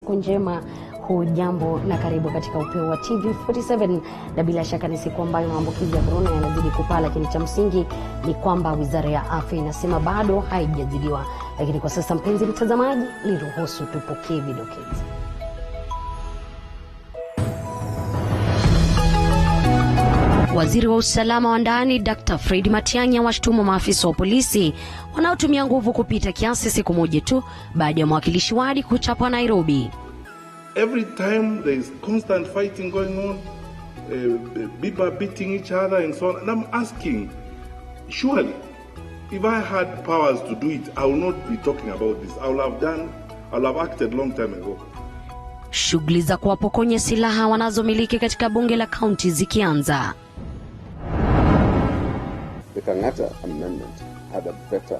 siku njema. Hujambo na karibu katika Upeo wa TV47, na bila shaka ni siku ambayo maambukizi ya corona yanazidi kupaa, lakini cha msingi ni kwamba Wizara ya Afya inasema bado haijazidiwa. Lakini kwa sasa, mpenzi mtazamaji, niruhusu tupokee vidokezi. Waziri wa usalama wa ndani Dr. Fred Matiang'i washtumu maafisa wa polisi wanaotumia nguvu kupita kiasi siku moja tu baada ya mwakilishi wadi kuchapwa Nairobi. Every time there is constant fighting going on, people beating each other and so on. And I'm asking, surely, if I had powers to do it, I will not be talking about this. I will have acted long time ago. Shughuli za kuwapokonya silaha wanazomiliki katika bunge la kaunti zikianza. The KANISA amendment had a better,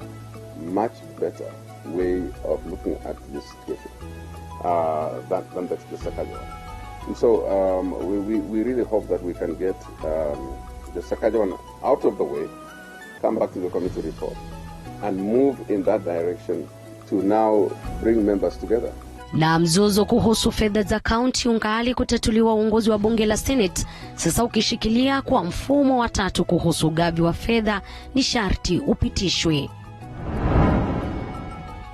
much better way of looking at this situation than the Sakaja one. And so we really hope that we can get the Sakaja one out of the way, come back to the committee report, and move in that direction to now bring members together. Na mzozo kuhusu fedha za kaunti ungali kutatuliwa. Uongozi wa bunge la Senate sasa ukishikilia kwa mfumo wa tatu kuhusu ugavi wa fedha ni sharti upitishwe.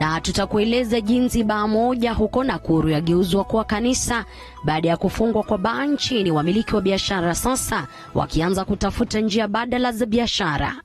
Na tutakueleza jinsi baa moja huko Nakuru yageuzwa kwa kanisa baada ya kufungwa kwa baa nchini. Wamiliki wa biashara sasa wakianza kutafuta njia badala za biashara.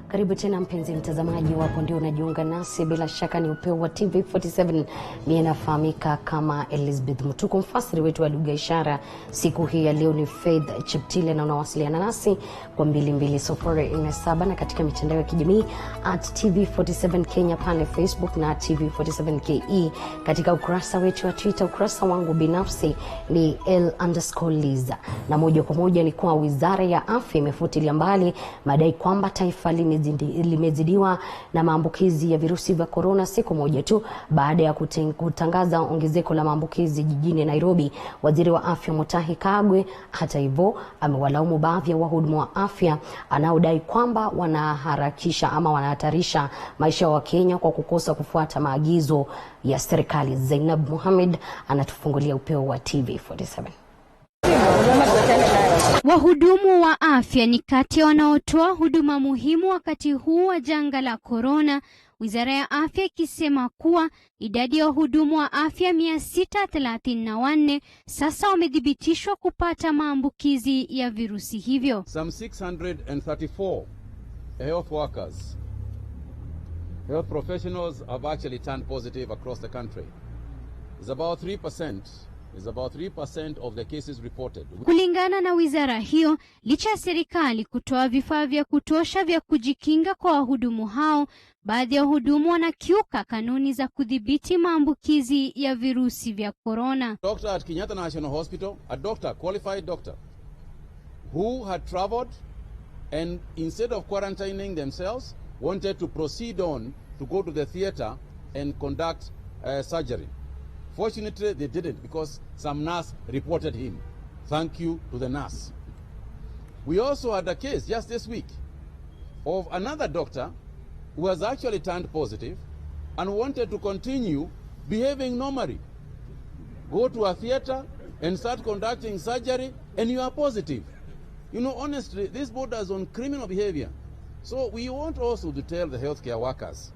Karibu tena mpenzi mtazamaji, wapo ndio unajiunga nasi, bila shaka ni Upeo wa TV47. Mimi nafahamika kama Elizabeth Mutuku. Mfasiri wetu wa lugha ishara siku hii ya leo ni Faith Chiptile, na unawasiliana nasi kwa 2207 na katika mitandao ya kijamii @TV47 Kenya pale Facebook na TV47KE. Katika ukurasa wetu wa Twitter, ukurasa wangu binafsi ni L_Liza. Na moja kwa moja ni kwa Wizara ya Afya imefutilia mbali madai kwamba taifa limezidiwa na maambukizi ya virusi vya corona siku moja tu baada ya kutangaza ongezeko la maambukizi jijini Nairobi. Waziri wa Afya Mutahi Kagwe hata hivyo amewalaumu baadhi ya wahudumu wa afya anaodai kwamba wanaharakisha ama wanahatarisha maisha ya Wakenya kwa kukosa kufuata maagizo ya serikali. Zainab Mohamed anatufungulia Upeo wa TV47. Wahudumu wa afya ni kati ya wanaotoa huduma muhimu wakati huu wa janga la corona, Wizara ya Afya ikisema kuwa idadi ya wahudumu wa afya 634 sasa wamethibitishwa kupata maambukizi ya virusi hivyo. Some 634 health workers, health professionals have actually turned positive across the country. It's about 3%. Is about 3% of the cases reported. Kulingana na wizara hiyo, licha ya serikali kutoa vifaa vya kutosha vya kujikinga kwa wahudumu hao, baadhi ya wahudumu wanakiuka kanuni za kudhibiti maambukizi ya virusi vya corona. Doctor at Kenyatta National Hospital, a doctor, qualified doctor, who had traveled and instead of quarantining themselves, wanted to proceed on to go to the theater and conduct surgery. Fortunately, they didn't because some nurse reported him. Thank you to the nurse. We also had a case just this week of another doctor who has actually turned positive and wanted to continue behaving normally. Go to a theater and start conducting surgery and you are positive. You know, honestly, this borders on criminal behavior. So we want also to tell the healthcare workers,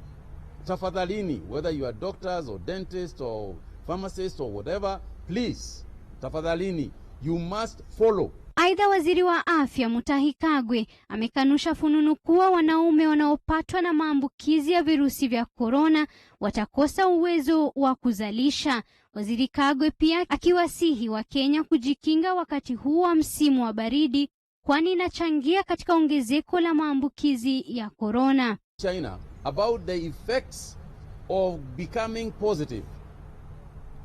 tafadhalini, whether you are doctors or dentists or pharmacist or whatever, please, tafadhalini, you must follow. Aidha, waziri wa afya Mutahi Kagwe amekanusha fununu kuwa wanaume wanaopatwa na maambukizi ya virusi vya corona watakosa uwezo wa kuzalisha. Waziri Kagwe pia akiwasihi wa Kenya kujikinga wakati huu wa msimu wa baridi, kwani inachangia katika ongezeko la maambukizi ya corona. China about the effects of becoming positive.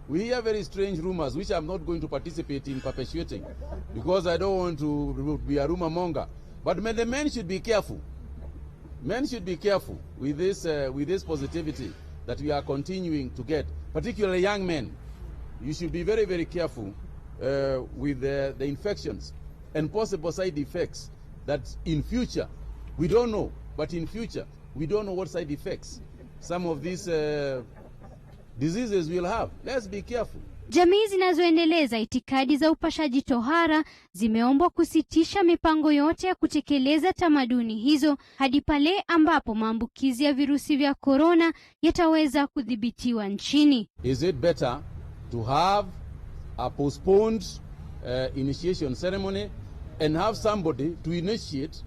We hear very strange rumors, which I'm not going to participate in perpetuating, because I don't want to be a rumor monger. But the men should be careful. Men should be careful with this positivity that we are continuing to get, particularly young men. You should be very, very careful with the infections and possible side effects that in future, we don't know, but in future, we don't know what side effects some of these diseases we'll have. Let's be careful. Jamii zinazoendeleza itikadi za upashaji tohara zimeombwa kusitisha mipango yote ya kutekeleza tamaduni hizo hadi pale ambapo maambukizi ya virusi vya korona yataweza kudhibitiwa nchini. Is it better to have a postponed initiation ceremony and have somebody to initiate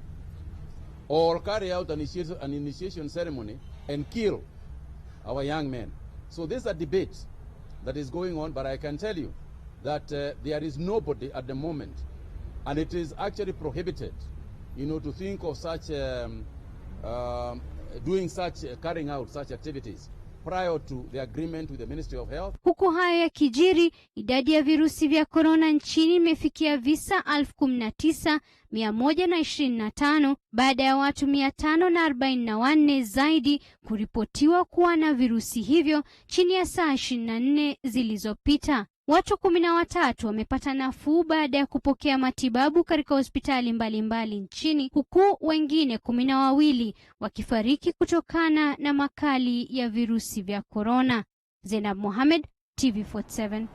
or carry out an initiation ceremony and kill our young men? So there's a debate that is going on, but I can tell you that there is nobody at the moment, and it is actually prohibited, to think of such carrying out such activities prior to the agreement with the Ministry of Health. Huku hayo ya kijiri, idadi ya virusi vya korona nchini imefikia visa 19,125 baada ya watu 544 zaidi kuripotiwa kuwa na virusi hivyo chini ya saa 24 zilizopita. Watu 13 wamepata nafuu baada ya kupokea matibabu katika hospitali mbalimbali nchini, huku wengine 12 wakifariki kutokana na makali ya virusi vya korona. Zainab Mohamed, TV47.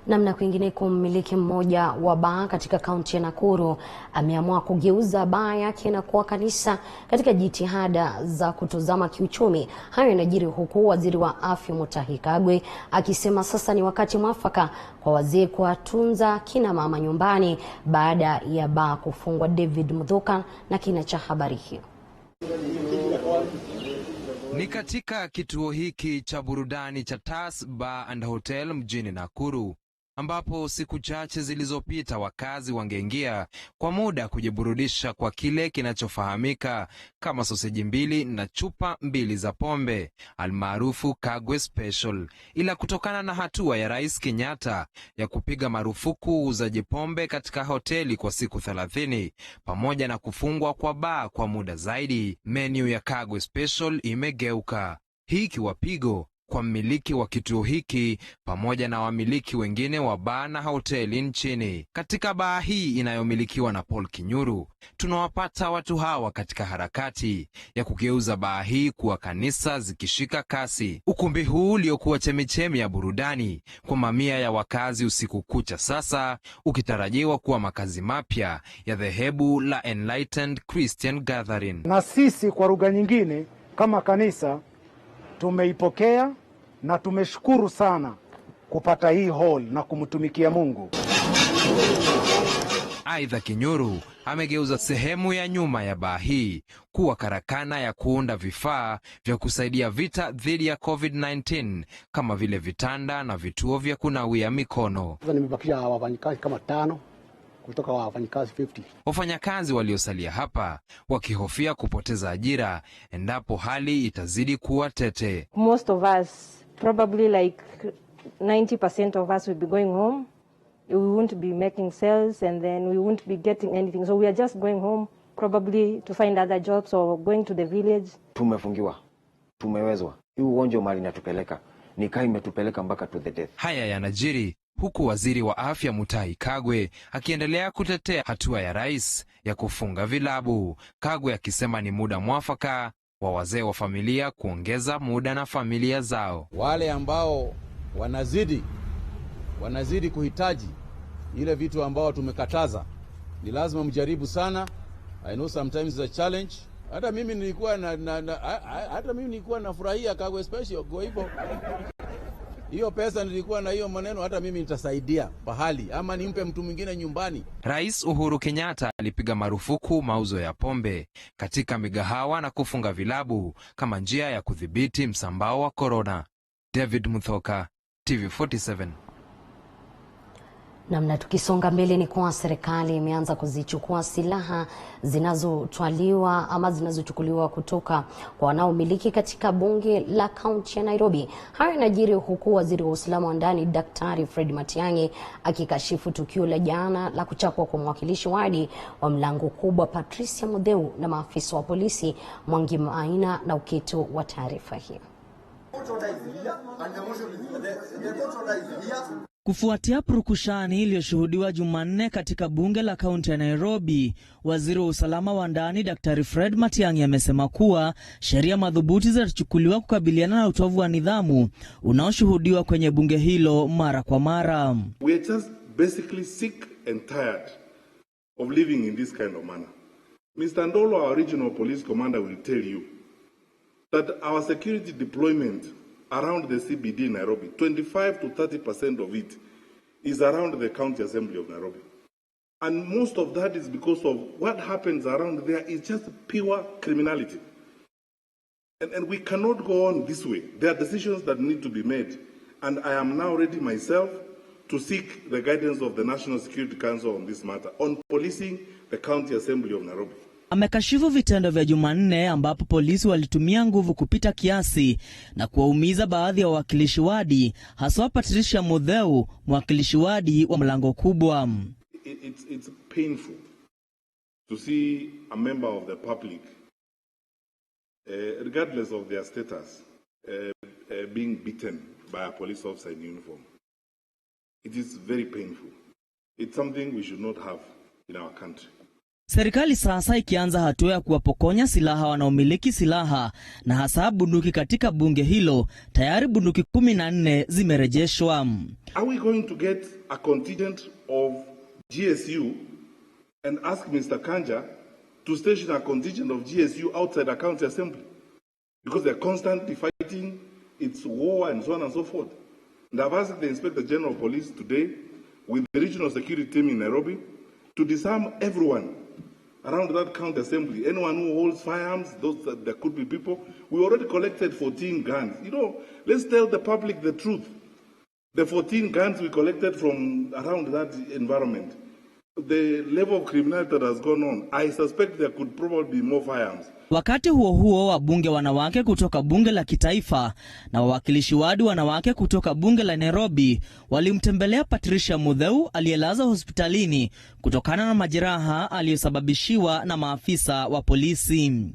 Namna kwingineko, mmiliki mmoja wa baa katika kaunti ya Nakuru ameamua kugeuza baa yake na kuwa kanisa katika jitihada za kutozama kiuchumi. Hayo yanajiri huku waziri wa afya Mutahi Kagwe akisema sasa ni wakati mwafaka kwa wazee kuwatunza kina mama nyumbani baada ya baa kufungwa. David Mudhoka na kina cha habari hiyo. Ni katika kituo hiki cha burudani cha Tas Bar and Hotel mjini Nakuru, ambapo siku chache zilizopita wakazi wangeingia kwa muda kujiburudisha kwa kile kinachofahamika kama soseji 2 na chupa 2 za pombe almaarufu Kagwe Special. Ila kutokana na hatua ya Rais Kenyatta ya kupiga marufuku uuzaji pombe katika hoteli kwa siku 30 pamoja na kufungwa kwa baa kwa muda zaidi, menu ya Kagwe Special imegeuka. Hii ikiwa pigo kwa mmiliki wa kituo hiki pamoja na wamiliki wengine wa baa na hoteli nchini. Katika baa hii inayomilikiwa na Paul Kinyuru, tunawapata watu hawa katika harakati ya kugeuza baa hii kuwa kanisa zikishika kasi. Ukumbi huu uliokuwa chemichemi ya burudani kwa mamia ya wakazi usiku kucha, sasa ukitarajiwa kuwa makazi mapya ya dhehebu la Enlightened Christian Gathering. Na sisi kwa lugha nyingine kama kanisa tumeipokea na tumeshukuru sana kupata hii hall na kumtumikia Mungu. Aidha, Kinyuru amegeuza sehemu ya nyuma ya baa hii kuwa karakana ya kuunda vifaa vya kusaidia vita dhidi ya COVID-19 kama vile vitanda na vituo vya kunawia mikono. Sasa nimebakisha wafanyakazi kama 5 kutoka wafanyakazi 50. Wafanyakazi waliosalia hapa wakihofia kupoteza ajira endapo hali itazidi kuwa tete. Most of us, probably like 90% of us will be going home. We won't be making sales and then we won't be getting anything. So we are just going home probably to find other jobs or going to the village. Tumefungiwa. Tumewezwa. Hii ugonjwa mali natupeleka. Nikaa imetupeleka mpaka to the death. Haya yanajiri huku waziri wa afya Mutahi Kagwe akiendelea kutetea hatua ya rais ya kufunga vilabu. Kagwe akisema ni muda mwafaka wa wazee wa familia kuongeza muda na familia zao. Wale ambao wanazidi kuhitaji ile vitu ambao tumekataza, ni lazima mjaribu sana. I know sometimes it's a challenge. Hata mimi nilikuwa nafurahia Kagwe Special kwa hivyo. Hiyo pesa nilikuwa na hiyo maneno, hata mimi nitasaidia pahali ama nimpe mtu mwingine nyumbani. Rais Uhuru Kenyatta alipiga marufuku mauzo ya pombe katika migahawa na kufunga vilabu kama njia ya kudhibiti msambao wa korona. David Muthoka, TV47. Namna tukisonga mbele ni kwa serikali imeanza kuzichukua silaha zinazotwaliwa ama zinazochukuliwa kutoka kwa wanaomiliki katika bunge la kaunti ya Nairobi. Hayo yanajiri huku waziri wa usalama wa ndani Daktari Fred Matiang'i akikashifu tukio la jana la kuchapwa kwa mwakilishi wadi wa Mlango Kubwa Patricia Mudheu na maafisa wa polisi. Mwangi Maina na uketo wa taarifa hiyo. Kufuatia purukushani iliyoshuhudiwa Jumanne katika bunge la kaunti ya Nairobi, waziri wa usalama wa ndani Dr. Fred Matiang'i amesema kuwa sheria madhubuti zitachukuliwa kukabiliana na utovu wa nidhamu unaoshuhudiwa kwenye bunge hilo mara kwa mara. We are just basically sick and tired of living in this kind of manner. Mr. Ndolo, our regional police commander, will tell you that our security deployment around the CBD in Nairobi, 25 to 30% of it is around the county assembly of Nairobi. And most of that is because of what happens around there is just pure criminality. And we cannot go on this way. There are decisions that need to be made. And I am now ready myself to seek the guidance of the National Security Council on this matter, on policing the county assembly of Nairobi. Amekashifu vitendo vya Jumanne ambapo polisi walitumia nguvu kupita kiasi na kuwaumiza baadhi ya wawakilishi wadi, haswa Patricia Mutheu, mwakilishi wadi wa Mlango Kubwa. It's painful to see a member of the public, regardless of their status, being beaten by a police officer in uniform. It is very painful. It's something we should not have in our country. Serikali sasa ikianza hatua ya kuwapokonya silaha wanaomiliki silaha na hasa bunduki katika bunge hilo. Tayari bunduki 14 zimerejeshwa. Are we going to get a contingent of GSU and ask Mr. Kanja to station a contingent of GSU outside a county assembly? Because they're constantly fighting, it's war and so on and so forth. And I've asked the Inspector General of Police today with the regional security team in Nairobi to disarm everyone around that county assembly. Anyone who holds firearms, those that there could be people. We already collected 14 guns. You know, let's tell the public the truth. The 14 guns we collected from around that environment, the level of criminality that has gone on, I suspect there could probably be more firearms. Wakati huo huo, wabunge wanawake kutoka bunge la kitaifa na wawakilishi wadi wanawake kutoka bunge la Nairobi walimtembelea Patricia Mutheu aliyelazwa hospitalini kutokana na majeraha aliyosababishiwa na maafisa wa polisi.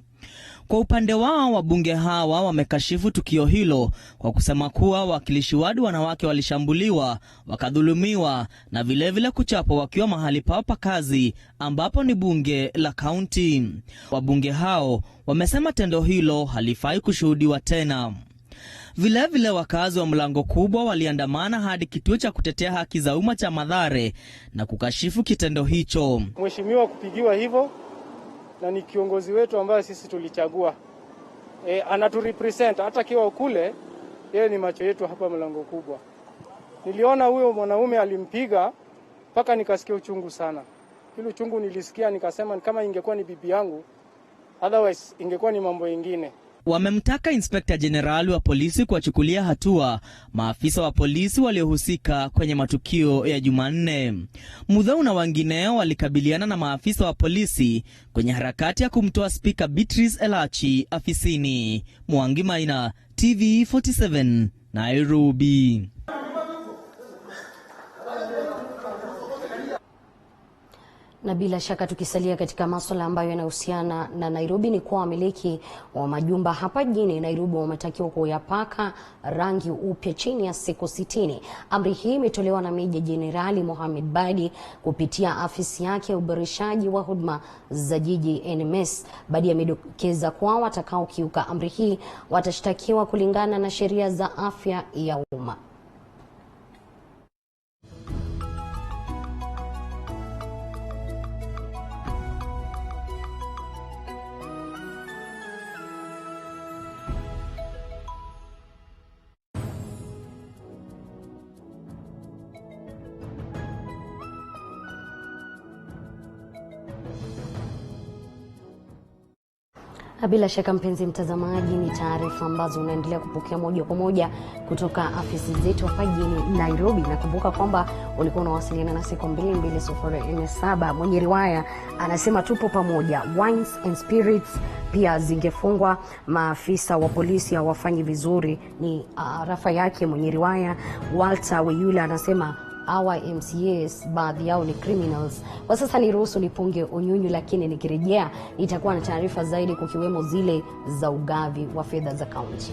Kwa upande wao, wabunge hawa wamekashifu tukio hilo kwa kusema kuwa wawakilishi wadi wanawake walishambuliwa, wakadhulumiwa na vilevile kuchapwa wakiwa mahali pao pa kazi ambapo ni bunge la kaunti. Wabunge hao wamesema tendo hilo halifai kushuhudiwa tena. Vilevile wakazi wa Mlango Kubwa waliandamana hadi kituo cha kutetea haki za umma cha Mathare na kukashifu kitendo hicho. Mheshimiwa kupigiwa hivyo na ni kiongozi wetu ambaye sisi tulichagua. Anaturepresent hata kiwa kule, yeye ni macho yetu hapa Mlango Kubwa. Niliona huyo mwanaume alimpiga mpaka nikasikia uchungu sana. Hilo uchungu nilisikia nikasema kama ingekuwa ni bibi yangu, otherwise ingekuwa ni mambo mengine. Wamemtaka Inspector General wa polisi kuwachukulia hatua maafisa wa polisi waliohusika kwenye matukio ya Jumanne. Mutheu na wengineo walikabiliana na maafisa wa polisi kwenye harakati ya kumtoa Speaker Beatrice Elachi afisini. Mwangi Maina, TV47, Nairobi. Na bila shaka tukisalia katika masuala ambayo yanahusiana na Nairobi, ni kwa wamiliki wa majumba hapa jijini Nairobi wametakiwa kuyapaka rangi upya chini ya siku 60. Amri hii imetolewa na Meja Jenerali Mohamed Badi kupitia afisi yake ya uboreshaji wa huduma za jiji NMS. Badi amedokeza kwa watakao kiuka amri hii watashtakiwa kulingana na sheria za afya ya umma. Bila shaka mpenzi mtazamaji, ni taarifa ambazo unaendelea kupokea moja kwa moja kutoka afisi zetu hapa jijini Nairobi. Nakumbuka kwamba ulikuwa unawasiliana nasi kwa 2247. Mwenye riwaya anasema tupo pamoja. Wines and spirits pia zingefungwa, maafisa wa polisi hawafanyi vizuri. Ni rafa yake mwenye riwaya. Walter Weyula anasema our MCAs baadhi yao ni criminals. Kwa sasa niruhusu nipunge unyunyu, lakini nikirejea nitakuwa na taarifa zaidi kukiwemo zile za ugavi wa fedha za kaunti.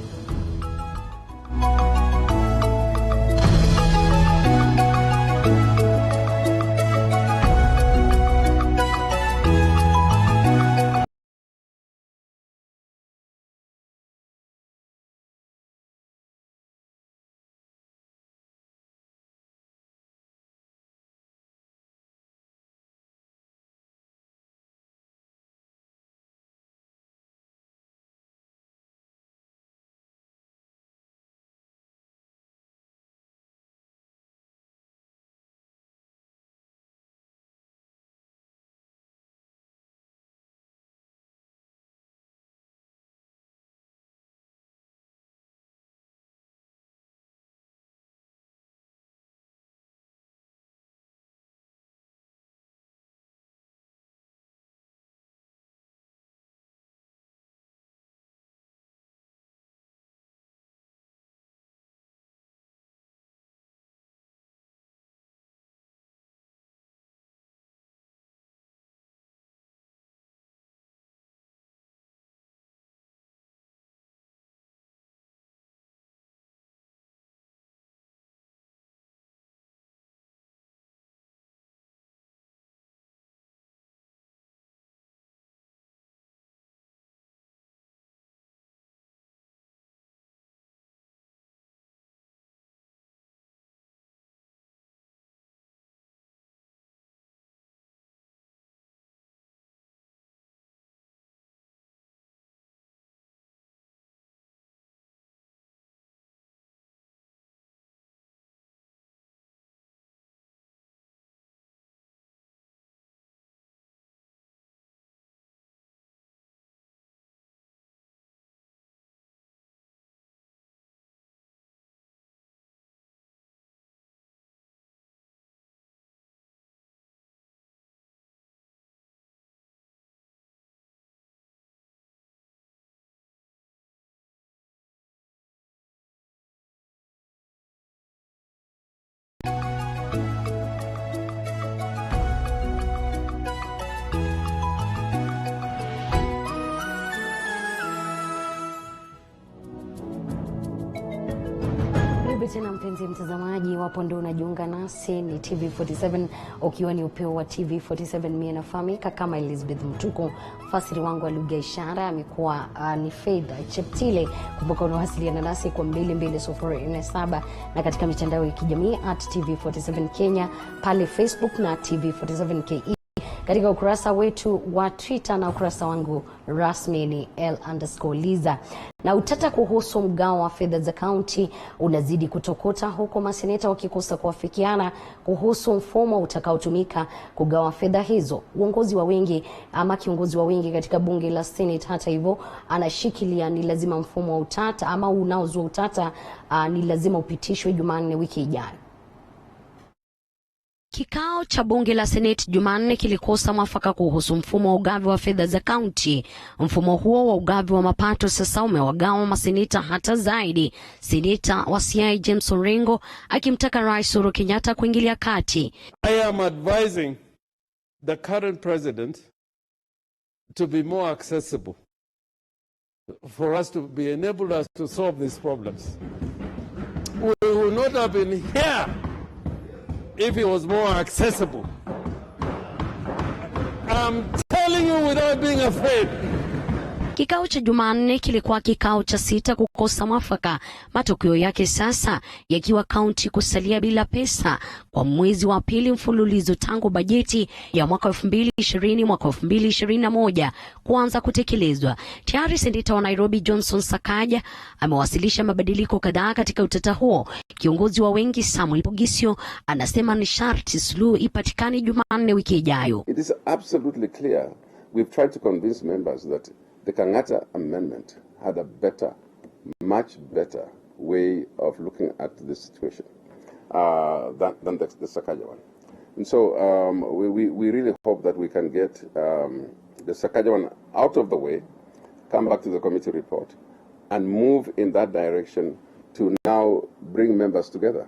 tena mpenzi mtazamaji, wapo ndio unajiunga nasi, ni TV47 ukiwa ni Upeo wa TV47. Mimi nafahamika kama Elizabeth Mtuko. Fasiri wangu wa lugha ishara amekuwa ni Faida Cheptile. Kumbuka unawasiliana nasi kwa 22047 na katika mitandao ya kijamii @TV47 Kenya, pale Facebook na TV47 KE, katika ukurasa wetu wa Twitter na ukurasa wangu rasmi ni L_Liza. Na utata kuhusu mgao wa fedha za kaunti unazidi kutokota, huko maseneta wakikosa kuafikiana kuhusu mfumo utakaotumika kugawa fedha hizo. Kiongozi wa wengi katika bunge la Senate, hata hivyo, anashikilia ni lazima mfumo wa utata ama unaozua utata ni lazima upitishwe Jumanne wiki ijayo. Kikao cha bunge la Senate Jumanne kilikosa mwafaka kuhusu mfumo wa ugavi wa fedha za kaunti. Mfumo huo wa ugavi wa mapato sasa umewagawa maseneta hata zaidi, seneta wa Siaya James Orengo akimtaka Rais Uhuru Kenyatta kuingilia kati. I am advising the current president to be more accessible for us to be enabled us to solve these problems. We will not have been here if it was more accessible. I'm telling you without being afraid. Kikao cha Jumanne kilikuwa kikao cha 6 kukosa mwafaka, matokeo yake sasa yakiwa kaunti kusalia bila pesa kwa mwezi wa pili mfululizo tangu bajeti ya mwaka 2020 mwaka 2021 kuanza kutekelezwa. Tayari seneta wa Nairobi Johnson Sakaja amewasilisha mabadiliko kadhaa katika utata huo. Kiongozi wa wengi Samuel Pogisio anasema ni sharti suluhu ipatikane Jumanne wiki ijayo. It is absolutely clear. We've tried to convince members that the Kangata amendment had a better, much better way of looking at this situation than the Sakaja one. And so we really hope that we can get the Sakaja one out of the way, come back to the committee report, and move in that direction to now bring members together.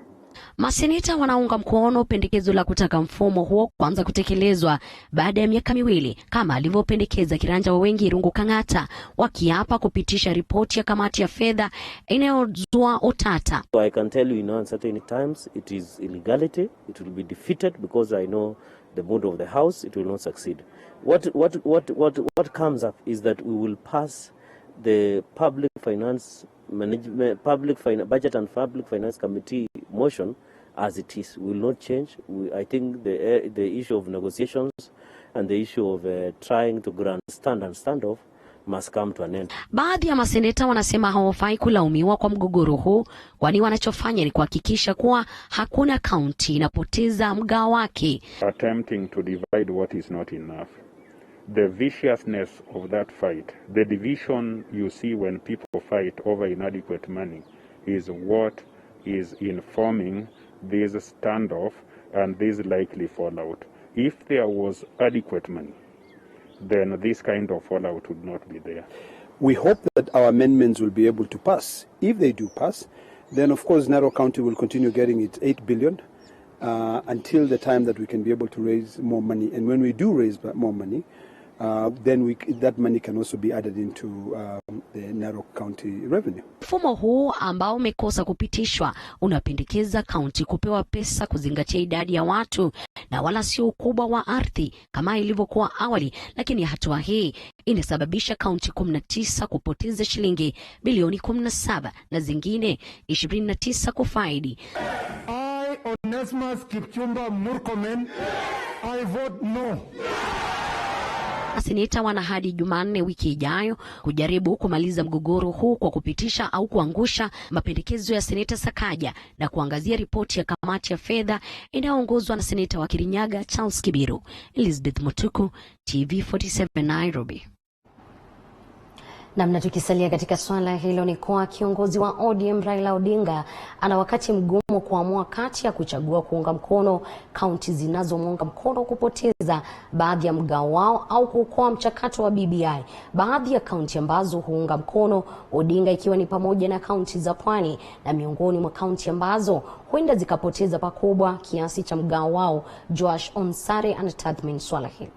Maseneta wanaunga mkono pendekezo la kutaka mfumo huo kuanza kutekelezwa baada ya miaka miwili kama alivyopendekeza kiranja wa wengi Irungu Kangata, wakiapa kupitisha ripoti ya kamati ya fedha inayozua utata. So I can tell you in uncertain times it is illegality, it will be defeated because I know the mood of the house, it will not succeed. What comes up is that we will pass the Public Finance Management, Budget and Public Finance Committee motion as it is. We will not change. I think the issue of negotiations and the issue of trying to grandstand and stand off must come to an end. Baadhi ya maseneta wanasema hawafai kulaumiwa kwa mgogoro huu, kwani wanachofanya ni kuhakikisha kuwa hakuna kaunti inapoteza mgao wake. Attempting to divide what is not enough. The viciousness of that fight, the division you see when people fight over inadequate money, is what is informing this standoff and this likely fallout. If there was adequate money, then this kind of fallout would not be there. We hope that our amendments will be able to pass. If they do pass, then of course Narok County will continue getting its 8 billion until the time that we can be able to raise more money. And when we do raise more money, then that money can also be added into the Narok County revenue. Mfumo huu ambao umekosa kupitishwa unapendekeza kaunti kupewa pesa kuzingatia idadi ya watu na wala sio ukubwa wa ardhi kama ilivyokuwa awali, lakini hatua hii inasababisha kaunti 19 kupoteza shilingi bilioni 17 na zingine 29 kufaidi. I, Onesmus Kipchumba Murkomen, I vote no. Seneta wana hadi Jumanne wiki ijayo kujaribu kumaliza mgogoro huu kwa kupitisha au kuangusha mapendekezo ya seneta Sakaja na kuangazia ripoti ya kamati ya fedha inayoongozwa na seneta wa Kirinyaga Charles Kibiru. Elizabeth Mutuku, TV47 Nairobi. Namna tukisalia katika swala hilo ni kwa kiongozi wa ODM Raila Odinga ana wakati mgumu kuamua kati ya kuchagua kuunga mkono kaunti zinazomuunga mkono kupoteza baadhi ya mgao wao au kuokoa mchakato wa BBI. Baadhi ya kaunti ambazo huunga mkono Odinga ikiwa ni pamoja na kaunti za Pwani na miongoni mwa kaunti ambazo huenda zikapoteza pakubwa kiasi cha mgao wao. Joash Onsare anatathmini swala hili.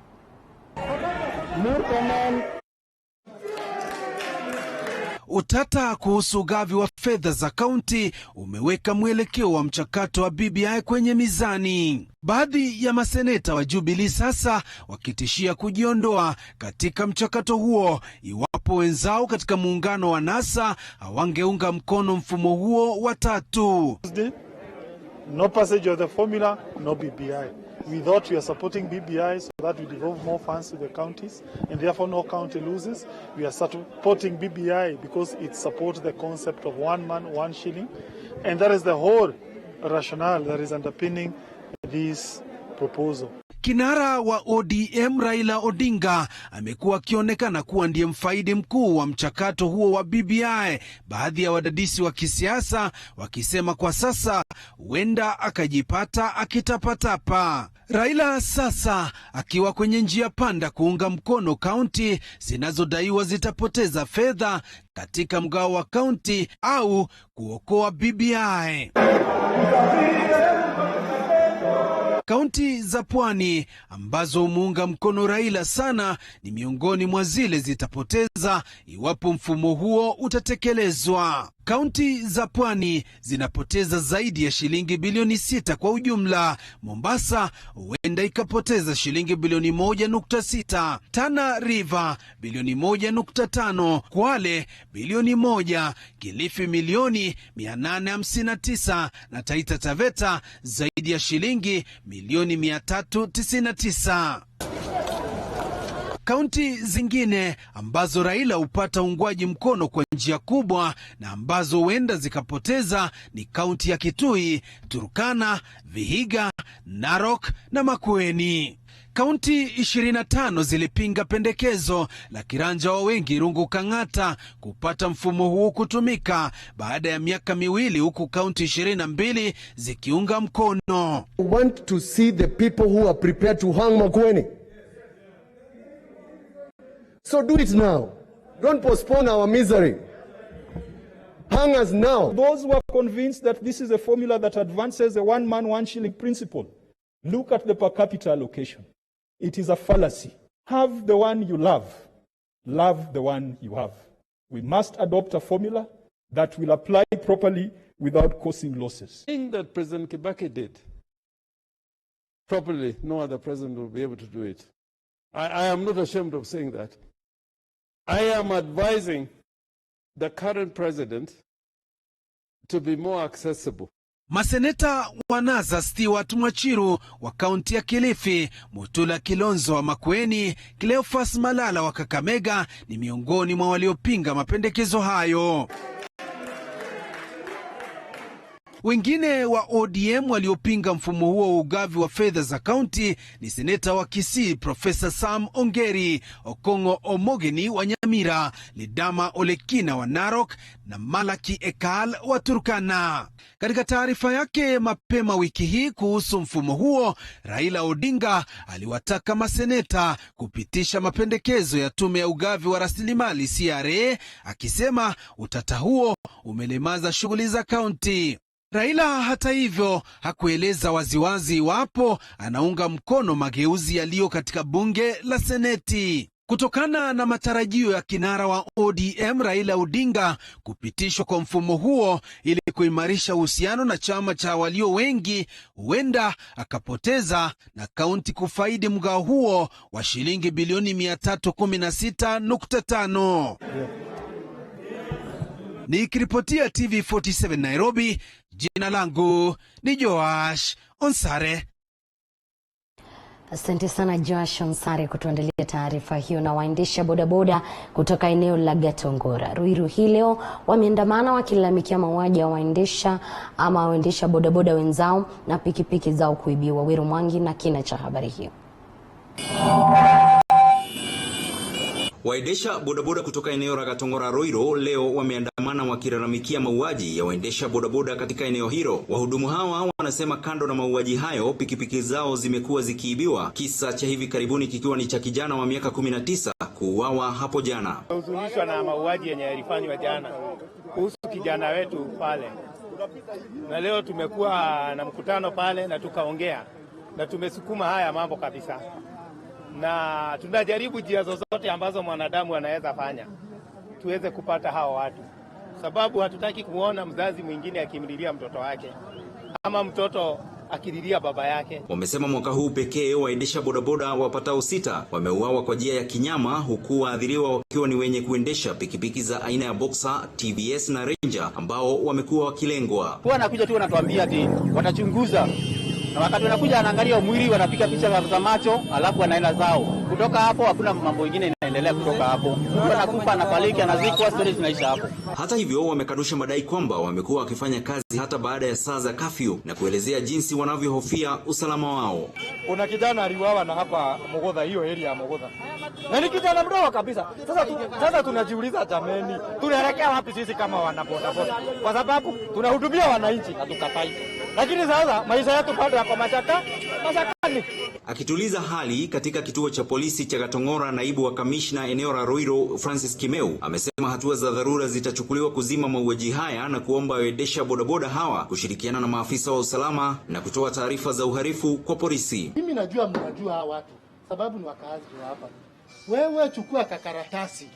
Utata kuhusu ugavi wa fedha za kaunti umeweka mwelekeo wa mchakato wa BBI kwenye mizani. Baadhi ya maseneta wa Jubilee sasa wakitishia kujiondoa katika mchakato huo iwapo wenzao katika muungano wa NASA hawangeunga mkono mfumo huo wa tatu. No passage of the formula, no BBI. We thought we are supporting BBI so that we devolve more funds to the counties and therefore no county loses. We are supporting BBI because it supports the concept of one man, one shilling. And that is the whole rationale that is underpinning this proposal. Kinara wa ODM Raila Odinga amekuwa akionekana kuwa ndiye mfaidi mkuu wa mchakato huo wa BBI, baadhi ya wadadisi wa kisiasa wakisema kwa sasa huenda akajipata akitapatapa. Raila sasa akiwa kwenye njia panda kuunga mkono kaunti zinazodaiwa zitapoteza fedha katika mgao wa kaunti au kuokoa BBI. Kaunti za Pwani ambazo umuunga mkono Raila sana ni miongoni mwa zile zitapoteza iwapo mfumo huo utatekelezwa. Kaunti za Pwani zinapoteza zaidi ya shilingi bilioni 6 kwa ujumla. Mombasa huenda ikapoteza shilingi bilioni 1.6, Tana River bilioni 1.5, Kwale bilioni 1, Kilifi milioni 859 na Taita Taveta zaidi ya shilingi milioni 399. Kaunti zingine ambazo Raila hupata uungwaji mkono kwa njia kubwa na ambazo huenda zikapoteza ni kaunti ya Kitui, Turkana, Vihiga, Narok na Makueni. Kaunti 25 zilipinga pendekezo la kiranja wa wengi Rungu Kang'ata kupata mfumo huu kutumika baada ya miaka miwili, huku kaunti 22 zikiunga mkono. We want to see the people who are prepared to hang Makueni. So do it now. Don't postpone our misery. Hang us now. Those who are convinced that this is a formula that advances the one man, one shilling principle, look at the per capita allocation. It is a fallacy. Have the one you love the one you have. We must adopt a formula that will apply properly without causing losses. The thing that President Kibaki did properly, no other president will be able to do it. I am not ashamed of saying that. I am advising the current president to be more accessible. Maseneta wa NASA Stewart Mwachiru wa kaunti ya Kilifi, Mutula Kilonzo wa Makueni, Cleophas Malala wa Kakamega ni miongoni mwa waliopinga mapendekezo hayo. Wengine wa ODM waliopinga mfumo huo wa ugavi wa fedha za kaunti ni seneta wa Kisii Profesa Sam Ongeri, Okongo Omogeni wa Nyamira, Lidama Olekina wa Narok na Malaki Ekal wa Turkana. Katika taarifa yake mapema wiki hii kuhusu mfumo huo, Raila Odinga aliwataka maseneta kupitisha mapendekezo ya tume ya ugavi wa rasilimali CRA, akisema utata huo umelemaza shughuli za kaunti. Raila hata hivyo hakueleza waziwazi iwapo anaunga mkono mageuzi yaliyo katika bunge la Seneti. Kutokana na matarajio ya kinara wa ODM Raila Odinga kupitishwa kwa mfumo huo ili kuimarisha uhusiano na chama cha walio wengi, huenda akapoteza na kaunti kufaidi mgao huo wa shilingi bilioni 316.5. Nikiripotia TV47 Nairobi, jina langu ni Joash Onsare. Asante sana Joash Onsare kutuandalia taarifa hiyo. Na waendesha bodaboda kutoka eneo la Gatongora, Ruiru hii leo wameandamana wakilalamikia mauaji ya waendesha bodaboda wenzao na pikipiki zao kuibiwa. Wero Mwangi na kina cha habari hiyo. Waendesha bodaboda kutoka eneo la Gatongora Ruiru leo wameandamana wakilalamikia mauaji ya waendesha bodaboda katika eneo hilo. Wahudumu hawa wanasema kando na mauaji hayo, pikipiki zao zimekuwa zikiibiwa, kisa cha hivi karibuni kikiwa ni cha kijana wa miaka 19 kuuawa hapo jana. Huzunishwa na mauaji yenye yalifanywa jana kuhusu kijana wetu pale, na leo tumekuwa na mkutano pale na tukaongea na tumesukuma haya mambo kabisa, na tunajaribu njia zozote ambazo mwanadamu anaweza fanya tuweze kupata hawa watu, sababu hatutaki kuona mzazi mwingine akimlilia mtoto wake ama mtoto akililia baba yake. Wamesema mwaka huu pekee waendesha bodaboda wapatao 6 wameuawa kwa njia ya kinyama, huku waathiriwa wakiwa ni wenye kuendesha pikipiki za aina ya Boxer, TVS na Ranger ambao wamekuwa wakilengwa. Wanakuja tu wanatuambia ati watachunguza, na wakati wanakuja anaangalia mwili, wanapiga picha za macho, alafu wanaenda zao. Kutoka hapo hakuna mambo mengine inaendelea kutoka hapo. Wanakufa, anafariki, anazikwa, stories zinaisha hapo. Hata hivyo wamekanusha madai kwamba wamekuwa wakifanya kazi hata baada ya saa za curfew na kuelezea jinsi wanavyohofia usalama wao. Kuna kijana aliuawa na hapa Mogodha, hiyo area ya Mogodha. Na ni kijana mdogo kabisa. Sasa tunajiuliza jameni, tunaelekea wapi sisi kama wanabodaboda? Kwa sababu tunahudumia wananchi, hatukatai. Lakini sasa maisha yetu bado yako mashakani. Akituliza hali katika kituo cha polisi cha Gatongora, naibu wa kamishna eneo la RUIRU Francis Kimeu amesema hatua za dharura zitachukuliwa kuzima mauaji haya na kuomba waendesha bodaboda hawa kushirikiana na maafisa wa usalama na kutoa taarifa za uhalifu kwa polisi. Mimi najua mnajua hawa watu sababu ni wakaazi wa hapa. Wewe chukua kakaratasi,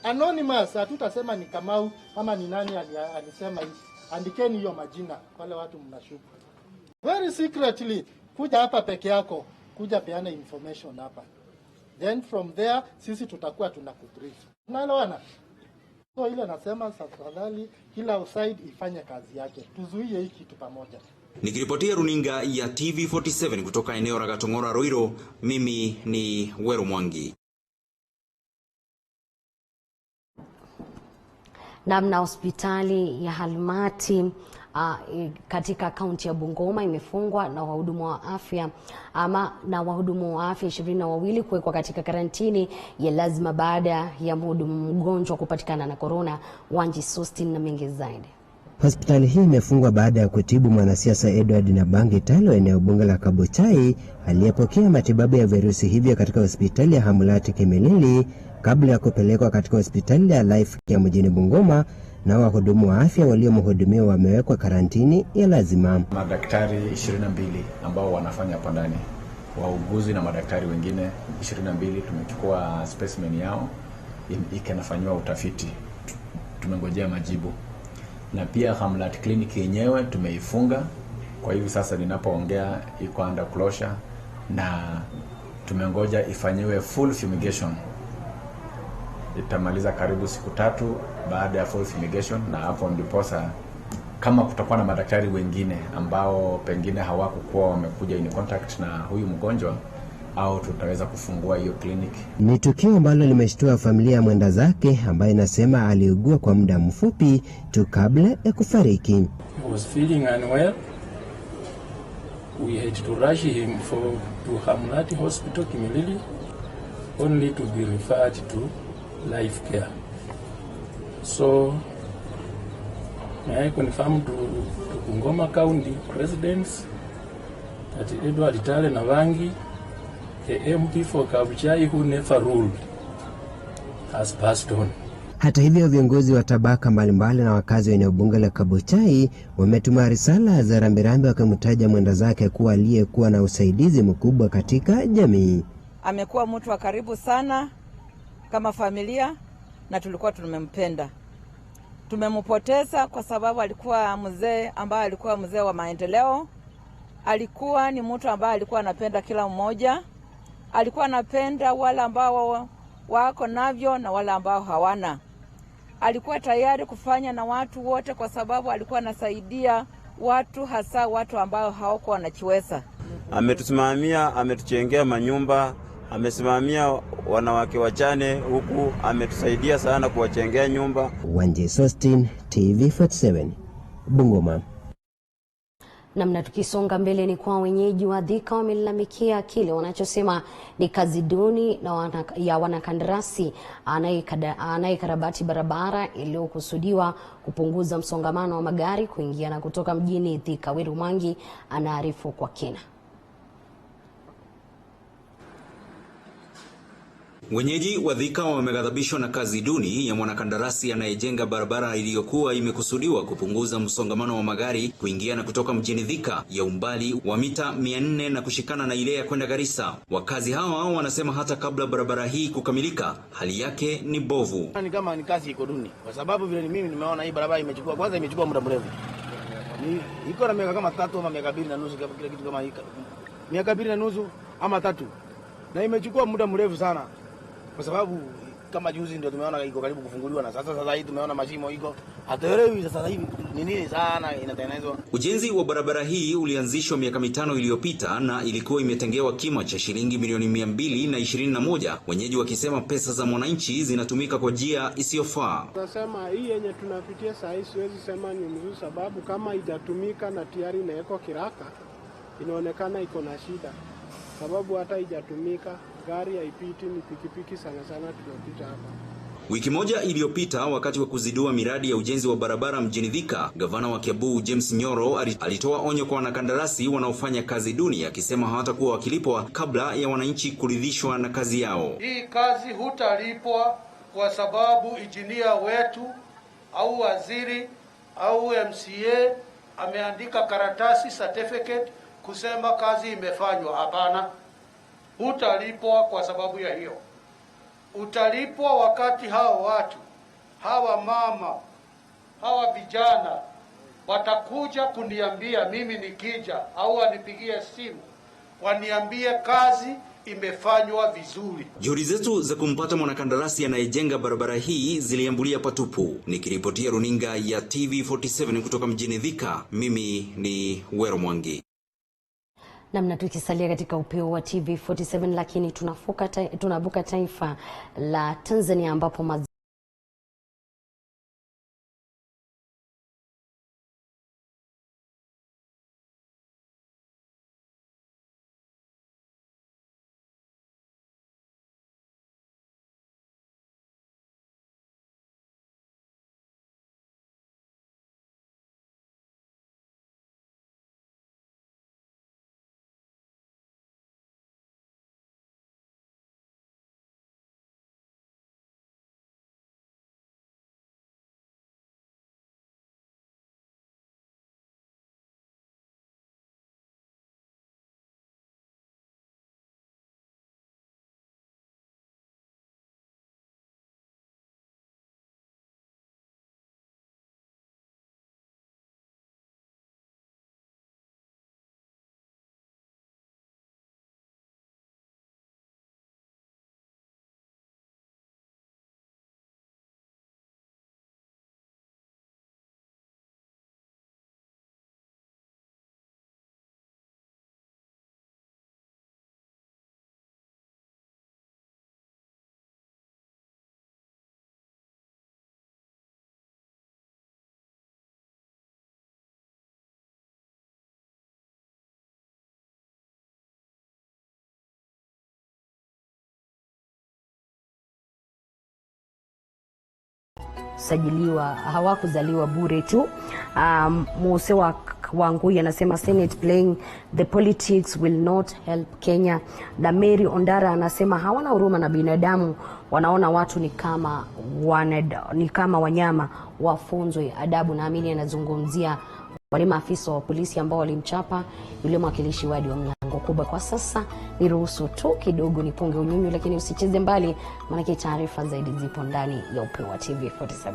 anonymous, hatutasema ni Kamau ama ni nani alisema hivi. Andikeni hiyo majina wale watu mnashuku. Very secretly kuja hapa peke yako, kuja peana information hapa. Then from there sisi tutakuwa tunakubrief. Unaelewana? So ile nasema tafadhali kila side ifanye kazi yake. Tuzuie hiki kitu pamoja. Nikiripotia runinga ya TV47 kutoka eneo la Gatongora RUIRU, mimi ni Wero Mwangi. Namna hospitali ya Halmati katika kaunti ya Bungoma imefungwa na wahudumu wa afya wahudumu wa afya 22 kuwekwa katika karantini ya lazima baada ya mhudumu mgonjwa kupatikana na corona. Wanji Sustin na mengi zaidi. Hospitali hii imefungwa baada ya kutibu mwanasiasa Edward Nabangi Talo eneo bunge la Kabuchai aliyepokea matibabu ya virusi hivyo katika hospitali ya Hamulati Kimilili kabla ya kupelekwa katika hospitali ya Life ya mjini Bungoma, na wahudumu wa afya waliomhudumia wamewekwa karantini ya lazima. Madaktari 22 ambao wanafanya hapo ndani, wauguzi na madaktari wengine 22 tumechukua specimen yao ikanafanywa utafiti, tumengojea majibu. Na pia Hamlet Clinic yenyewe tumeifunga, kwa hivi sasa ninapoongea iko under closure na tumengoja ifanyiwe full fumigation. Itamaliza karibu siku 3 baada ya full fumigation, na hapo ndiposa kama kutakuwa na madaktari wengine ambao pengine hawakuwa wamekuja in contact na huyu mgonjwa au tutaweza kufungua hiyo clinic. Ni tukio ambalo limeshtua familia ya mwenda zake ambaye inasema aliugua kwa muda mfupi tu kabla ya kufariki. He was feeling unwell. We had to rush him to Hamlati Hospital Kimilili only to be referred to life care. So I confirm to Bungoma County residents that Edward Tale Nabangi, the MP for Kabuchai who never ruled, has passed on. Hata hivyo viongozi wa tabaka mbalimbali na wakazi wa eneo bunge la Kabuchai wametuma risala za rambirambi wakimtaja mwenda zake kuwa aliyekuwa na usaidizi mkubwa katika jamii. Amekuwa mtu wa karibu sana kama familia na tulikuwa tumempenda. Tumempoteza kwa sababu alikuwa mzee ambaye alikuwa mzee wa maendeleo. Alikuwa ni mtu ambaye alikuwa anapenda kila mmoja. Alikuwa anapenda wale ambao wako navyo na wale ambao hawana. Alikuwa tayari kufanya na watu wote kwa sababu alikuwa anasaidia watu, hasa watu ambao hawakuwa wanachiweza. Ametusimamia, ametuchengea manyumba, amesimamia wanawake wachane huku, ametusaidia sana kuwachengea nyumba. Wanji Sustin, TV47, Bungoma. Namna tukisonga mbele ni kwa wenyeji wa Thika wamelalamikia kile wanachosema ni kazi duni ya wanakandarasi anayekarabati barabara iliyokusudiwa kupunguza msongamano wa magari kuingia na kutoka mjini Thika. Weru Mangi anaarifu kwa kina. Wenyeji wa Thika wameghadhabishwa na kazi duni ya mwanakandarasi anayejenga barabara iliyokuwa imekusudiwa kupunguza msongamano wa magari kuingia na kutoka mjini Thika ya umbali wa mita 400 na kushikana na ile ya kwenda Garissa. Wakazi hawa wanasema hata kabla barabara hii kukamilika, hali yake ni bovu. Ni kama ni kazi iko duni kwa sababu vile mimi nimeona hii barabara imechukua muda mrefu. Iko na miaka kama 3 ama miaka 2 na nusu, kila kitu kama hika. Miaka 2 na nusu ama 3. Na imechukua muda mrefu sana. Kwa sababu kama juzi ndio tumeona iko karibu kufunguliwa na sasa hivi tumeona mashimo iko. Hataelewi sasa hivi ni nini sana inatengenezwa. Ujenzi wa barabara hii ulianzishwa miaka 5 iliyopita na ilikuwa imetengewa kima cha shilingi milioni 221, wenyeji wakisema pesa za mwananchi zinatumika kwa njia isiyofaa. Tunasema hii yenye tunapitia sasa hivi siwezi sema ni mzuri, sababu kama haijatumika na tayari inawekwa kiraka inaonekana iko na shida. Sababu hata haijatumika, gari haipiti, ni pikipiki sana tunapita hapa. Wiki moja iliyopita wakati wa kuzidua miradi ya ujenzi wa barabara mjini Thika, gavana wa Kiambu James Nyoro alitoa onyo kwa wanakandarasi wanaofanya kazi duni, akisema hawatakuwa wakilipwa kabla ya wananchi kuridhishwa na kazi yao. Hii kazi hutalipwa kwa sababu injinia wetu au waziri au MCA ameandika karatasi certificate kusema kazi imefanywa. Hapana, hutalipwa kwa sababu ya hiyo. Utalipwa wakati hao watu, hawa mama, hawa vijana watakuja kuniambia mimi nikija, au wanipigie simu waniambie kazi imefanywa vizuri. Juhudi zetu za kumpata mwanakandarasi anayejenga barabara hii ziliambulia patupu. Nikiripotia runinga ya TV47 kutoka mjini Thika, mimi ni Wero Mwangi. Namna tukisalia katika upeo wa TV47, lakini tunavuka taifa la Tanzania ambapo hawakuzaliwa bure tu. Mose Wangui anasema Senate playing the politics will not help Kenya. Na Mary Ondara anasema hawana huruma na binadamu, wanaona watu ni kama wanyama, wafunzwe adabu. Naamini anazungumzia wale maafisa wa polisi ambao walimchapa yule mwakilishi wadi wa Mlango Kubwa. Kwa sasa niruhusu tu kidogo nipunge unyunyu, lakini usicheze mbali, maana taarifa zaidi zipo ndani ya Upeo wa TV47.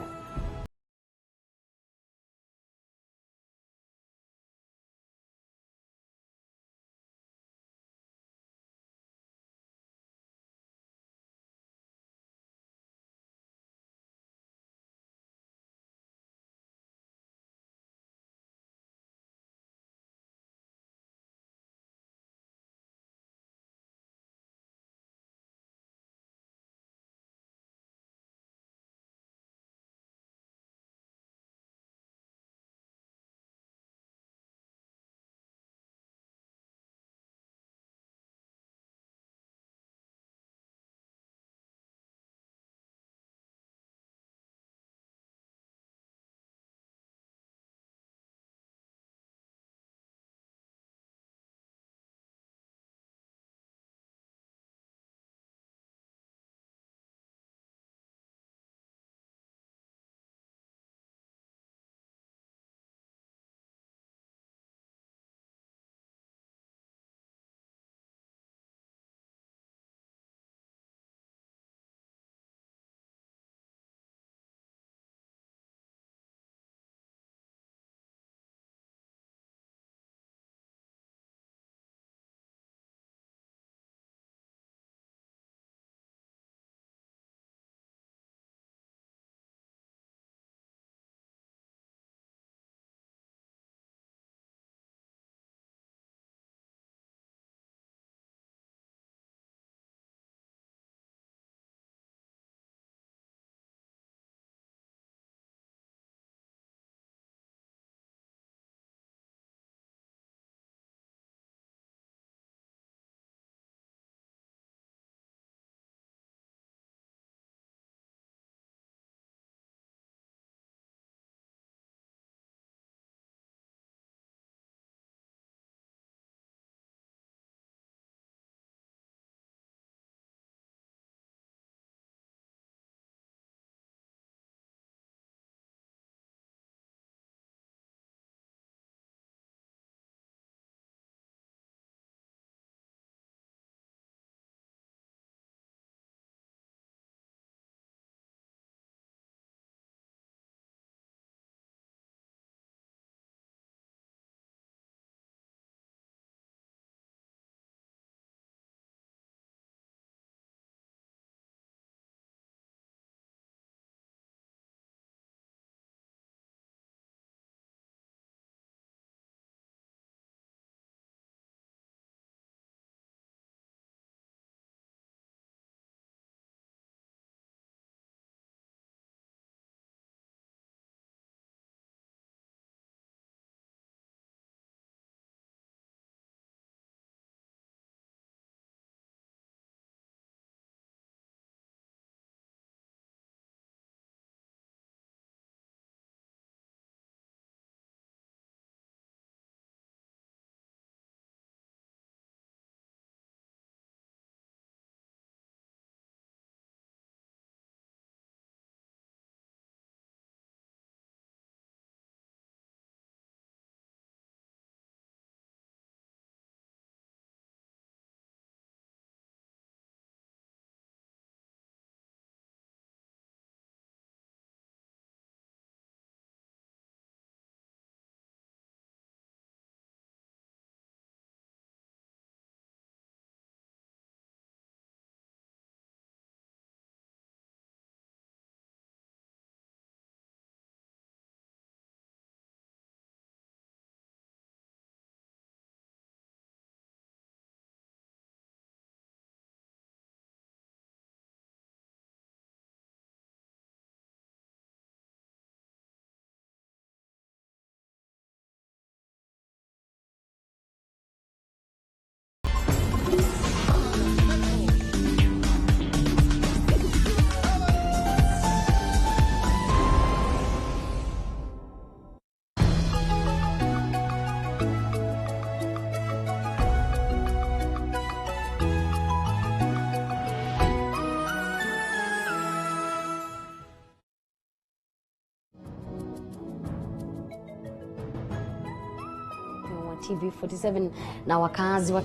TV47 na wakazi wa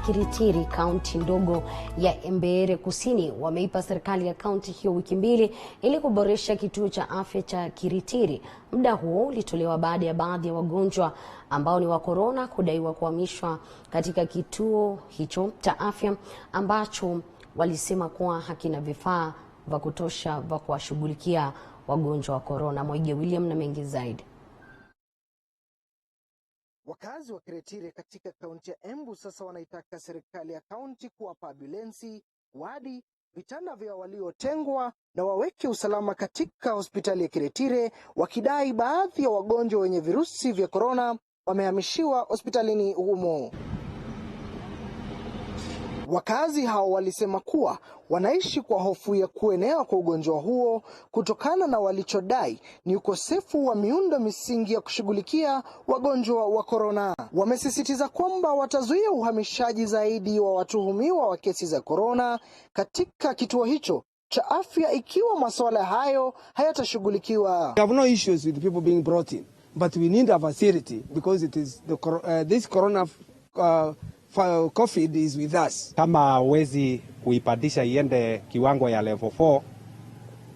Kiritiri, kaunti ndogo ya Embere Kusini, wameipa serikali ya kaunti hiyo wiki 2 ili kuboresha kituo cha afya cha Kiritiri. Muda huo ulitolewa baada ya baadhi ya wagonjwa ambao ni wa korona kudaiwa kuhamishwa katika kituo hicho cha afya ambacho walisema kuwa hakina vifaa vya kutosha vya kuwashughulikia wagonjwa wa korona. Mwige William na mengi zaidi. Wakazi wa Kiritiri katika kaunti ya EMBU sasa wanaitaka serikali ya kaunti kuwapa ambulensi, wadi, vitanda vya waliotengwa na waweke usalama katika hospitali ya Kiritiri, wakidai baadhi ya wagonjwa wenye virusi vya korona wamehamishiwa hospitalini humo. Wakazi hao walisema kuwa wanaishi kwa hofu ya kuenea kwa ugonjwa huo kutokana na walichodai ni ukosefu wa miundo misingi ya kushughulikia wagonjwa wa korona. Wamesisitiza kwamba watazuia uhamishaji zaidi wa watuhumiwa wa kesi za korona katika kituo hicho cha afya ikiwa masuala hayo hayatashughulikiwa. We have no issues with people being brought in, but we need a facility because it is this corona COVID is with us. Kama wezi kuipandisha iende kiwango ya level 4,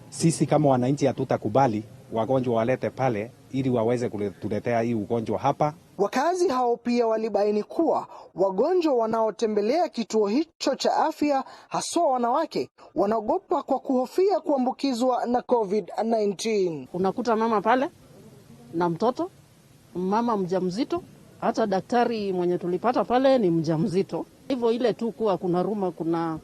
sisi kama wananchi hatutakubali wagonjwa walete pale ili waweze kutuletea hii ugonjwa hapa. Wakazi hao pia walibaini kuwa wagonjwa wanaotembelea kituo hicho cha afya, haswa wanawake, wanaogopa kwa kuhofia kuambukizwa na COVID-19. Unakuta mama pale na mtoto, mama mjamzito, hata daktari mwenye tulipata pale ni mjamzito. Hivyo ile tu kuwa kuna ruma kuna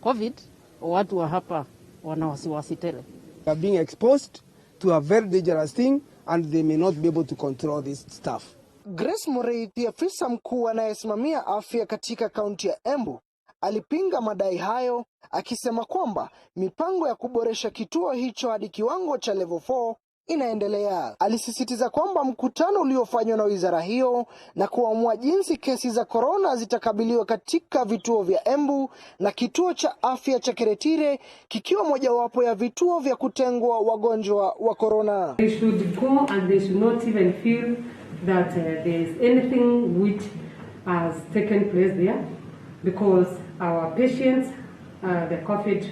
COVID, watu wa hapa wana wasiwasi tele. They are being exposed to a very dangerous thing and they may not be able to control this stuff. Grace Mureithi, afisa mkuu anayesimamia afya katika kaunti ya EMBU, alipinga madai hayo akisema kwamba mipango ya kuboresha kituo hicho hadi kiwango cha level 4 inaendelea. Alisisitiza kwamba mkutano uliofanywa na wizara hiyo na kuamua jinsi kesi za korona zitakabiliwa katika vituo vya EMBU na kituo cha afya cha Kiritiri kikiwa mojawapo ya vituo vya kutengwa wagonjwa wa korona. They should go and they should not even feel that there is anything which has taken place there, because our patients, the COVID,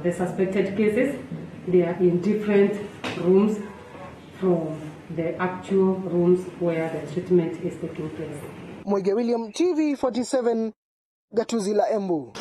the suspected cases, they are in different rooms from the actual rooms where the treatment is taking place. Mwige William, TV47, Gatuzi la EMBU.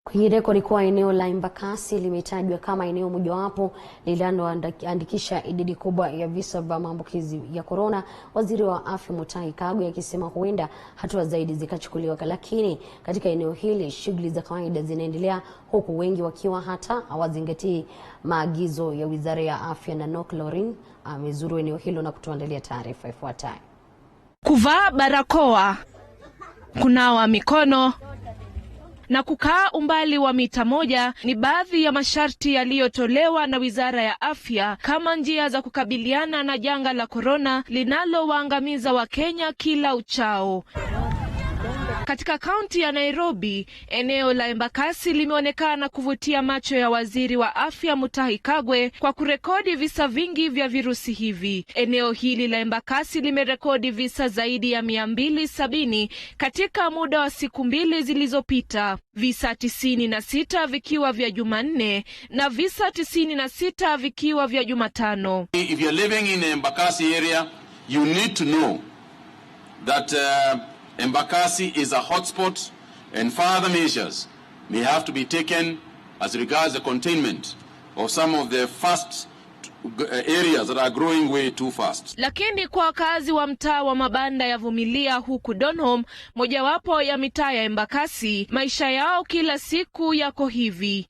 Kwingineko ni kuwa eneo la EMBAKASI limetajwa kama eneo mojawapo lililoandikisha idadi kubwa ya visa vya maambukizi ya korona. Waziri wa afya Mutahi Kagwe akisema huenda hatua zaidi zikachukuliwa, lakini katika eneo hili shughuli za kawaida zinaendelea, huku wengi wakiwa hata hawazingatii maagizo ya Wizara ya Afya. Na Noklorin amezuru eneo hilo na kutuandalia taarifa ifuatayo. Kuvaa barakoa, kunawa mikono na kukaa umbali wa mita 1 ni baadhi ya masharti yaliyotolewa na Wizara ya Afya kama njia za kukabiliana na janga la korona linalowaangamiza Wakenya kila uchao. Katika kaunti ya Nairobi, eneo la EMBAKASI limeonekana kuvutia macho ya Waziri wa Afya Mutahi Kagwe kwa kurekodi visa vingi vya virusi hivi. Eneo hili la EMBAKASI limerekodi visa zaidi ya 270 katika muda wa siku 2 zilizopita, visa 96 vikiwa vya Jumanne na visa 96 vikiwa vya Jumatano. If you're living in the EMBAKASI area, you need to know that EMBAKASI is a hotspot and further measures may have to be taken as regards the containment of some of the fast areas that are growing way too fast. Lakini kwa wakazi wa mtaa wa mabanda ya Vumilia huku Donholm, mojawapo ya mitaa ya EMBAKASI, maisha yao kila siku yako hivi.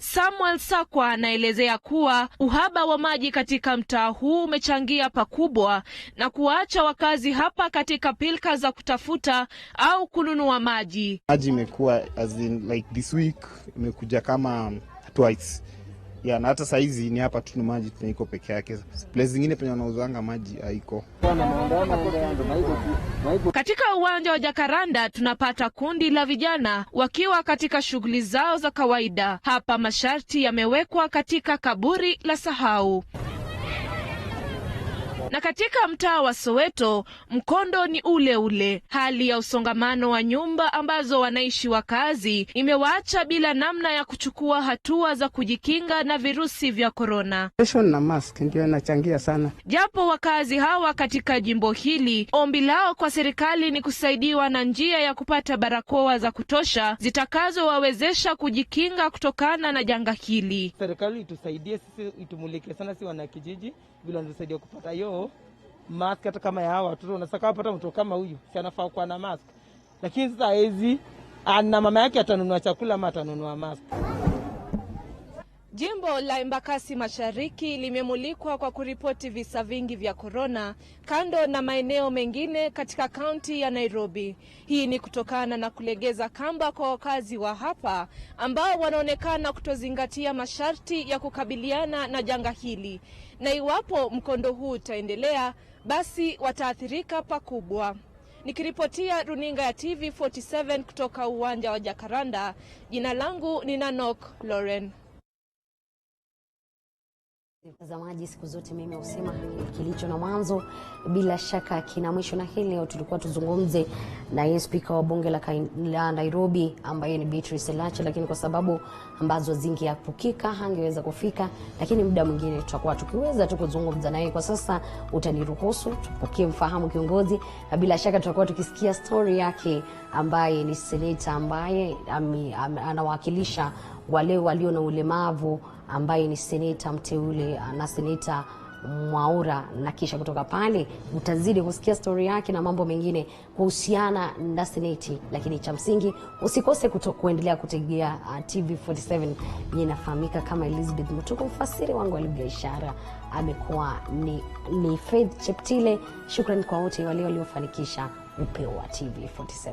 Samuel Sakwa anaelezea kuwa uhaba wa maji katika mtaa huu umechangia pakubwa na kuacha wakazi hapa katika pilka za kutafuta au kununua maji. Maji imekuwa as in like this week imekuja kama twice. Ya, na hata saizi ni hapa tu maji tunaiko peke yake. Place zingine penye wanauzanga maji haiko. Katika uwanja wa Jacaranda tunapata kundi la vijana wakiwa katika shughuli zao za kawaida. Hapa masharti yamewekwa katika kaburi la sahau. Na katika mtaa wa Soweto, mkondo ni ule ule. Hali ya usongamano wa nyumba ambazo wanaishi wakazi imewaacha bila namna ya kuchukua hatua za kujikinga na virusi vya korona. Na mask ndio inachangia sana. Japo wakazi hawa katika jimbo hili, ombi lao kwa serikali ni kusaidiwa na njia ya kupata barakoa za kutosha zitakazowawezesha kujikinga kutokana na janga hili. Serikali itusaidie sisi, itumulike sana si wana kijiji bila tusaidia kupata hiyo mask. Hata kama ya hawa watoto unasaka kupata mtu kama huyu si anafaa kuwa na mask, lakini sasa hizi ana mama yake atanunua chakula ama atanunua mask. Jimbo la Embakasi Mashariki limemulikwa kwa kuripoti visa vingi vya korona kando na maeneo mengine katika kaunti ya Nairobi. Hii ni kutokana na kulegeza kamba kwa wakazi wa hapa ambao wanaonekana kutozingatia masharti ya kukabiliana na janga hili. Na iwapo mkondo huu utaendelea, basi wataathirika pakubwa. Nikiripotia runinga ya TV47 kutoka uwanja wa Jacaranda, jina langu ni Nanok Lauren. Mtazamaji, siku zote mimi husema kilicho na mwanzo bila shaka kina mwisho, na hili leo tulikuwa tuzungumze na Spika wa bunge la Nairobi ambaye ni Beatrice Elache, lakini kwa sababu ambazo zingeapukika hangeweza kufika, lakini muda mwingine tutakuwa tukiweza kuzungumza naye. Kwa sasa utaniruhusu tupokee mfahamu kiongozi, na bila shaka tutakuwa tukisikia story yake, ambaye ni senator ambaye anawakilisha wale walio na ulemavu, ambaye ni seneta mteule na seneta Mwaura, na kisha kutoka pale utazidi kusikia story yake na mambo mengine kuhusiana na seneti. Lakini cha msingi usikose kuendelea kutegea TV47. Mimi nafahamika kama Elizabeth Mutuku, mfasiri wangu wa lugha ya ishara amekuwa ni Faith Cheptile. Shukrani kwa wote wale waliofanikisha Upeo wa TV47.